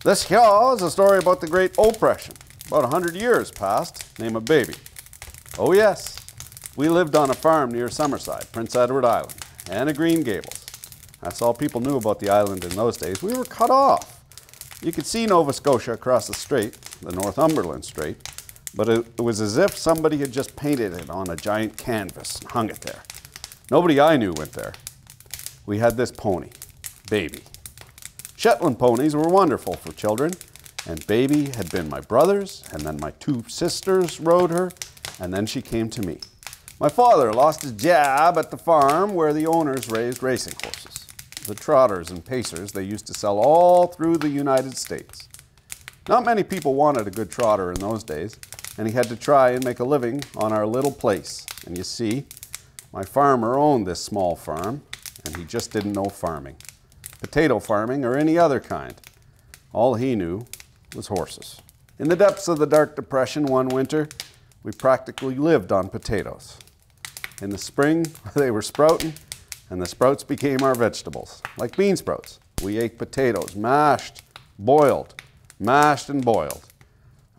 This here is a story about the Great Oppression. About 100 years past, name a baby. Oh yes, we lived on a farm near Summerside, Prince Edward Island, and a Green Gables. That's all people knew about the island in those days. We were cut off. You could see Nova Scotia across the strait, the Northumberland Strait, but it was as if somebody had just painted it on a giant canvas and hung it there. Nobody I knew went there. We had this pony, Baby. Shetland ponies were wonderful for children, and Baby had been my brother's, and then my two sisters rode her, and then she came to me. My father lost his job at the farm where the owners raised racing horses. The trotters and pacers they used to sell all through the United States. Not many people wanted a good trotter in those days, and he had to try and make a living on our little place. And you see, my farmer owned this small farm, and he just didn't know farming. Potato farming or any other kind. All he knew was horses. In the depths of the Dark Depression one winter, we practically lived on potatoes. In the spring, they were sprouting, and the sprouts became our vegetables, like bean sprouts. We ate potatoes, mashed, boiled, mashed and boiled.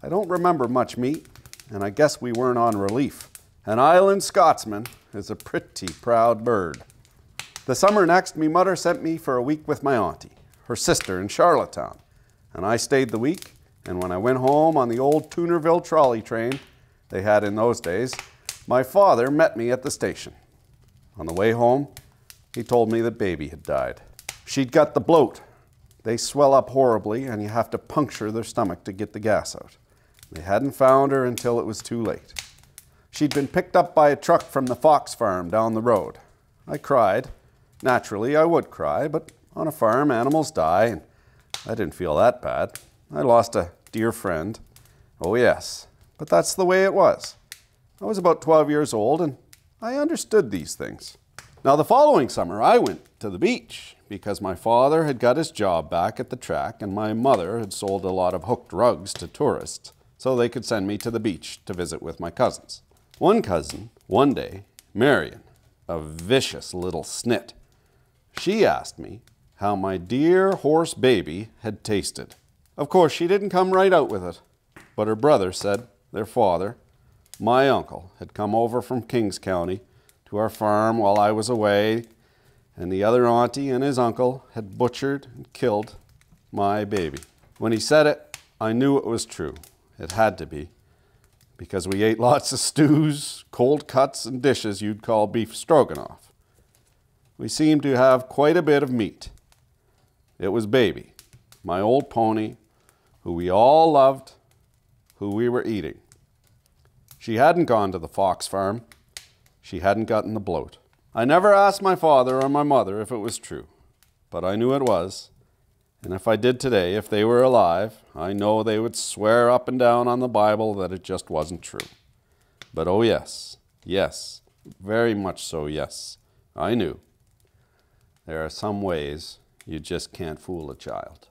I don't remember much meat, and I guess we weren't on relief. An island Scotsman is a pretty proud bird. The summer next, me mother sent me for a week with my auntie, her sister in Charlottetown, and I stayed the week, and when I went home on the old Toonerville trolley train they had in those days, my father met me at the station. On the way home, he told me that Baby had died. She'd got the bloat. They swell up horribly, and you have to puncture their stomach to get the gas out. They hadn't found her until it was too late. She'd been picked up by a truck from the Fox farm down the road. I cried. Naturally, I would cry, but on a farm, animals die, and I didn't feel that bad. I lost a dear friend. Oh yes, but that's the way it was. I was about 12 years old, and I understood these things. Now, the following summer, I went to the beach because my father had got his job back at the track, and my mother had sold a lot of hooked rugs to tourists, so they could send me to the beach to visit with my cousins. One cousin, one day, Marion, a vicious little snit, she asked me how my dear horse Baby had tasted. Of course, she didn't come right out with it, but her brother said their father, my uncle, had come over from Kings County to our farm while I was away, and the other auntie and his uncle had butchered and killed my Baby. When he said it, I knew it was true. It had to be, because we ate lots of stews, cold cuts, and dishes you'd call beef stroganoff. We seemed to have quite a bit of meat. It was Baby, my old pony, who we all loved, who we were eating. She hadn't gone to the Fox farm. She hadn't gotten the bloat. I never asked my father or my mother if it was true, but I knew it was. And if I did today, if they were alive, I know they would swear up and down on the Bible that it just wasn't true. But oh yes, yes, very much so, yes, I knew. There are some ways you just can't fool a child.